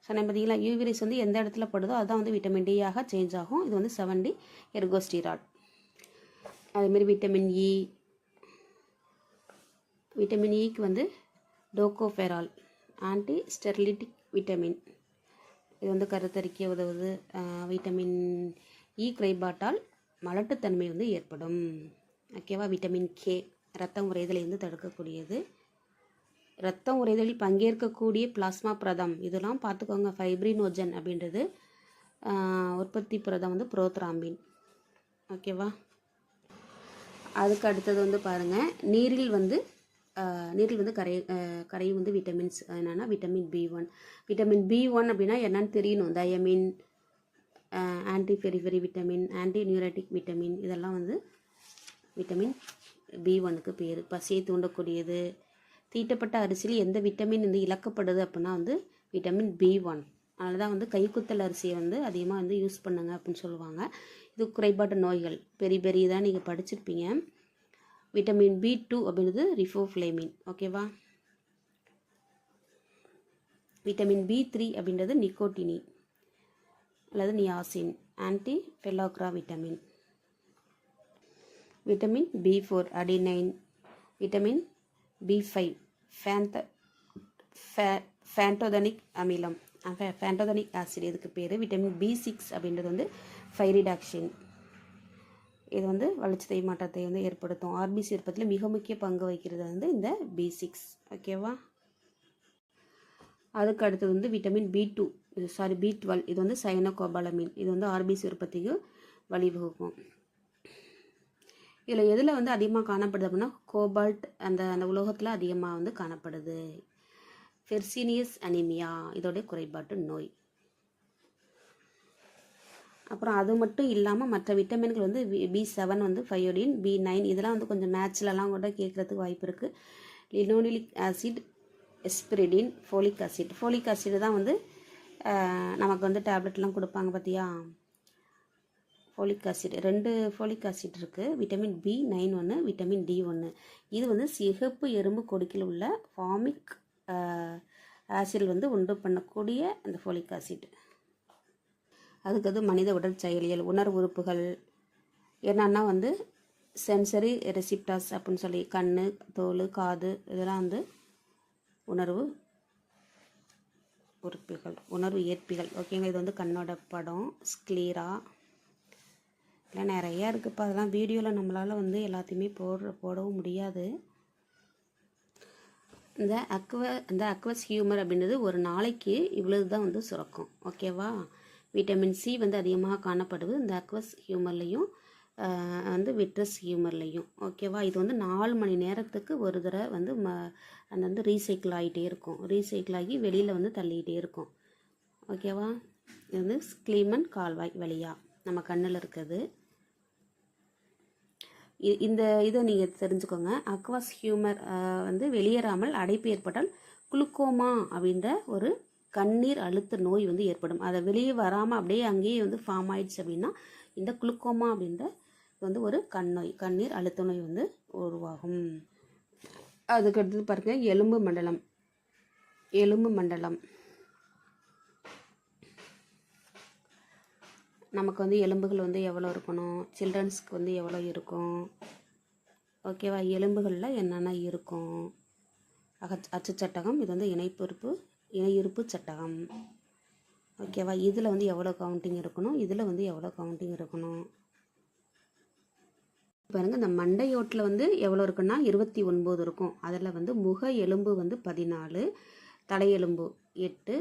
சொன்னேன் பார்த்தீங்களா, யூவி ரேஸ் வந்து எந்த இடத்துல படுதோ அதுதான் வந்து விட்டமின் டியாக சேஞ்ச் ஆகும். இது வந்து 7D எர்கோஸ்டிரால். அதேமாரி விட்டமின் இ, விட்டமின் இக்கு வந்து டோகோஃபெரால், ஆன்டி ஸ்டெரிலிட்டிக் விட்டமின். இது வந்து கருத்தரிக்க உதவுது. விட்டமின் இ குறைபாட்டால் மலட்டுத்தன்மை வந்து ஏற்படும். ஓகேவா. விட்டமின் கே இரத்தம் உறைதலை வந்து தடுக்கக்கூடியது. இரத்தம் உறைதலில் பங்கேற்கக்கூடிய பிளாஸ்மா புரதம் இதெல்லாம் பார்த்துக்கோங்க. ஃபைப்ரினோஜன் அப்படின்றது உற்பத்தி புரதம் வந்து புரோத்ராம்பின். ஓகேவா. அதுக்கு அடுத்தது வந்து பாருங்கள், நீரில் வந்து கரையும் வந்து விட்டமின்ஸ் என்னென்னா விட்டமின் B1. விட்டமின் B1 அப்படின்னா என்னன்னு தெரியணும். Thiamine, anti beriberi vitamin, anti neuritic vitamin, இதெல்லாம் வந்து விட்டமின் B1க்கு பேர். பசியை தூண்டக்கூடியது. தீட்டப்பட்ட அரிசியில் எந்த விட்டமின் வந்து இழக்கப்படுது அப்படின்னா வந்து விட்டமின் B1. அதனால தான் வந்து கைக்குத்தல் அரிசியை வந்து அதிகமாக வந்து யூஸ் பண்ணுங்க அப்படின்னு சொல்லுவாங்க. இது குறைபாட்டு நோய்கள் பெரி தான் நீங்கள் படிச்சிருப்பீங்க. விட்டமின் B2 அப்படின்றது ரிஃபோஃப்ளேமின். ஓகேவா. விட்டமின் B3 அப்படின்றது நிக்கோட்டினி அல்லது niacin, anti pellagra vitamin. Vitamin B4 adenine. Vitamin B5 pantothenic அமிலம், ஃபேண்டோதனிக் ஆசிட் இதுக்கு பேர். விட்டமின் B6 அப்படின்றது வந்து ஃபைரிடாக்சின். இது வந்து வளர்ச்சிதை மாற்றத்தை வந்து ஏற்படுத்தும். ஆர்பிசி உற்பத்தியில் மிக முக்கிய பங்கு வகிக்கிறது வந்து இந்த B6. ஓகேவா. அதுக்கு அடுத்தது வந்து விட்டமின் B12. இது வந்து சைனோகோபாலமின். இது வந்து ஆர்பிசி உற்பத்திக்கு வழிவகுக்கும். இதில் எதில் வந்து அதிகமாக காணப்படுது அப்படின்னா கோபால்ட் அந்த உலோகத்தில் அதிகமாக வந்து காணப்படுது. ஃபெர்சீனியஸ் அனிமியா இதோடைய குறைபாட்டு நோய். அப்புறம் அது மட்டும் இல்லாமல் மற்ற விட்டமின்கள் வந்து B7 வந்து ஃபயோடின், B9 இதெல்லாம் வந்து கொஞ்சம் மேட்ச்லலாம் கூட கேட்குறதுக்கு வாய்ப்பு இருக்குது. லினோலிக் ஆசிட், எஸ்பிரிடின், ஃபோலிக் ஆசிட். ஃபோலிக் ஆசிட் தான் வந்து நமக்கு வந்து டேப்லெட்லாம் கொடுப்பாங்க பார்த்தியா. ஃபோலிக் ஆசிட் 2 ஃபோலிக் ஆசிட் இருக்குது. விட்டமின் B9 ஒன்று, விட்டமின் D1. இது வந்து சிகப்பு எறும்பு கொடுக்கில் உள்ள ஃபார்மிக் ஆசிட் வந்து உண்டு பண்ணக்கூடிய அந்த ஃபோலிக் ஆசிட். அதுக்கு மனித உடல் செயலியல், உணர்வு உறுப்புகள் என்னன்னா வந்து சென்சரி ரெசிப்டாஸ் அப்படின்னு சொல்லி கண், தோல், காது இதெல்லாம் வந்து உணர்வு உறுப்புகள், உணர்வு ஏற்பிகள். ஓகேங்க. இது வந்து கண்ணோட படம், ஸ்க்ளீரா இல்லை நிறையா இருக்குதுப்பா. அதெல்லாம் வீடியோவில் நம்மளால் வந்து எல்லாத்தையுமே போடவும் முடியாது. இந்த அக்வஸ் ஹியூமர் அப்படின்றது ஒரு நாளைக்கு இவ்வளவு தான் வந்து சுரக்கும். ஓகேவா. விட்டமின் சி வந்து அதிகமாக காணப்படுது இந்த அக்வஸ் ஹியூமர்லையும் வந்து விட்ரஸ் ஹியூமர்லையும். ஓகேவா. இது வந்து 4 மணி நேரத்துக்கு ஒரு தடவை வந்து அந்த வந்து ரீசைக்கிள் ஆகிட்டே இருக்கும். ரீசைக்கிள் ஆகி வெளியில் வந்து தள்ளிகிட்டே இருக்கும். ஓகேவா. இது வந்து ஸ்க்ளீமன் கால்வாய் வழியாக நம்ம கண்ணில் இருக்குது. இந்த இதை நீங்கள் தெரிஞ்சுக்கோங்க. அக்வாஸ் ஹியூமர் வந்து வெளியேறாமல் அடைப்பு ஏற்பட்டால் குளுக்கோமா அப்படின்ற ஒரு கண்ணீர் அழுத்த நோய் வந்து ஏற்படும். அதை வெளியே வராமல் அப்படியே அங்கேயே வந்து ஃபார்ம் ஆயிடுச்சு அப்படின்னா இந்த குளுக்கோமா அப்படின்ற வந்து ஒரு கண்ணீர் அழுத்த நோய் வந்து உருவாகும். அதுக்கடுத்தது பாருங்க, எலும்பு மண்டலம். நமக்கு வந்து எலும்புகள் வந்து எவ்வளோ இருக்கணும், சில்ட்ரன்ஸ்க்கு வந்து எவ்வளோ இருக்கும். ஓகேவா. எலும்புகளில் என்னென்ன இருக்கும். அச்சு சட்டகம். இது வந்து இணையுறுப்பு சட்டகம். ஓகேவா. இதில் வந்து எவ்வளோ கவுண்டிங் இருக்கணும், இதில் வந்து எவ்வளோ கவுண்டிங் இருக்கணும். பாருங்கள், இந்த மண்டையோட்டில் வந்து எவ்வளோ இருக்குன்னா 29 இருக்கும். அதில் வந்து முக எலும்பு வந்து 14, தலையெலும்பு 8,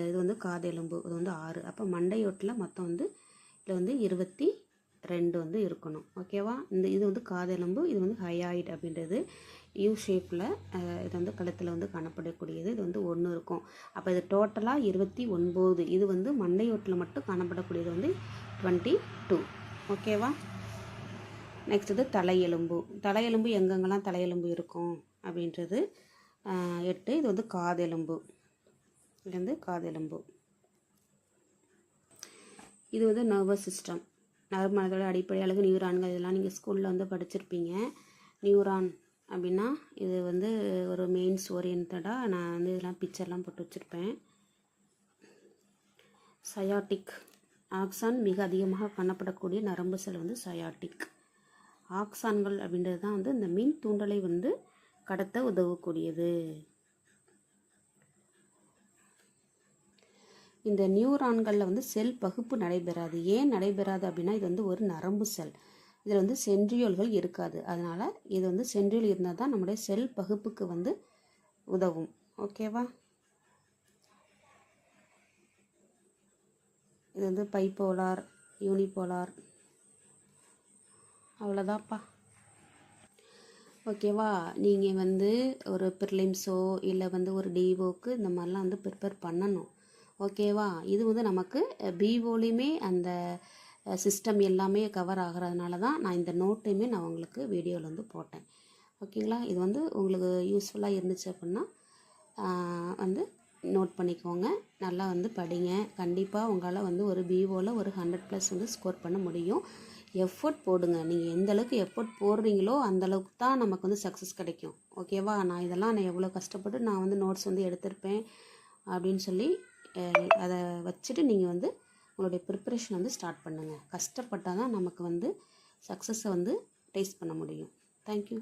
இது வந்து காதெலும்பு இது வந்து 6. அப்போ மண்டையோட்டில் மொத்தம் வந்து இதில் வந்து 22 வந்து இருக்கணும். ஓகேவா. இது வந்து காதெலும்பு. இது வந்து ஹயாய்டு அப்படின்றது யூ ஷேப்பில் இது வந்து கழுத்தில் வந்து காணப்படக்கூடியது. இது வந்து 1 இருக்கும். அப்போ இது டோட்டலாக 29. இது வந்து மண்டையோட்டில் மட்டும் காணப்படக்கூடியது வந்து 22. ஓகேவா. நெக்ஸ்ட் இது தலையெலும்பு எங்கெங்கெல்லாம் தலையெலும்பு இருக்கும் அப்படின்றது 8. இது வந்து காதெலும்பு. இது வந்து காதெலும்பு. இது வந்து நர்வஸ் சிஸ்டம். நரம்புகளோட அடிப்படை அழகு நியூரான்கள். இதெல்லாம் நீங்கள் ஸ்கூலில் வந்து படிச்சிருப்பீங்க. நியூரான் அப்படின்னா இது வந்து ஒரு மெயின்ஸ் ஓரியன்டாக நான் வந்து இதெல்லாம் பிக்சர்லாம் போட்டு வச்சுருப்பேன். சயாட்டிக். ஆக்சான் மிக அதிகமாக காணப்படக்கூடிய நரம்பு செல் வந்து சயாட்டிக். ஆக்சான்கள் அப்படின்றது தான் வந்து இந்த மின் தூண்டலை வந்து கடத்த உதவக்கூடியது. இந்த நியூரான்களில் வந்து செல் பகுப்பு நடைபெறாது. ஏன் நடைபெறாது அப்படின்னா இது வந்து ஒரு நரம்பு செல். இதில் வந்து சென்ட்ரியோல்கள் இருக்காது. அதனால் இது வந்து சென்ட்ரியோல் இருந்தால் தான் நம்முடைய செல் பகுப்புக்கு வந்து உதவும். ஓகேவா? இது வந்து பைபோலார், யூனிபோலார், அவ்வளோதான்ப்பா. ஓகேவா? நீங்கள் வந்து ஒரு ப்ரிலிம்ஸோ இல்லை வந்து ஒரு டிஓக்கு இந்த மாதிரிலாம் வந்து ப்ரிப்பேர் பண்ணணும். ஓகேவா? இது வந்து நமக்கு பிஓலையுமே அந்த சிஸ்டம் எல்லாமே கவர் ஆகிறதுனால தான் நான் இந்த நோட்டையுமே நான் உங்களுக்கு வீடியோவில் வந்து போட்டேன். ஓகேங்களா? இது வந்து உங்களுக்கு யூஸ்ஃபுல்லாக இருந்துச்சு அப்படின்னா வந்து நோட் பண்ணிக்கோங்க. நல்லா வந்து படிங்க. கண்டிப்பாக உங்களால் வந்து ஒரு பிஓவில் ஒரு 100+ வந்து ஸ்கோர் பண்ண முடியும். எஃபோர்ட் போடுங்க. நீங்கள் எந்த அளவுக்கு எஃபோர்ட் போடுறீங்களோ அந்தளவுக்கு தான் நமக்கு வந்து சக்ஸஸ் கிடைக்கும். ஓகேவா? நான் இதெல்லாம் நான் எவ்வளோ கஷ்டப்பட்டு நான் வந்து நோட்ஸ் வந்து எடுத்திருப்பேன் அப்படின்னு சொல்லி அதை வச்சுட்டு நீங்கள் வந்து உங்களுடைய ப்ரிப்பரேஷன் வந்து ஸ்டார்ட் பண்ணுங்கள். கஷ்டப்பட்டால் தான் நமக்கு வந்து சக்ஸஸை வந்து டேஸ்ட் பண்ண முடியும். தேங்க்யூ.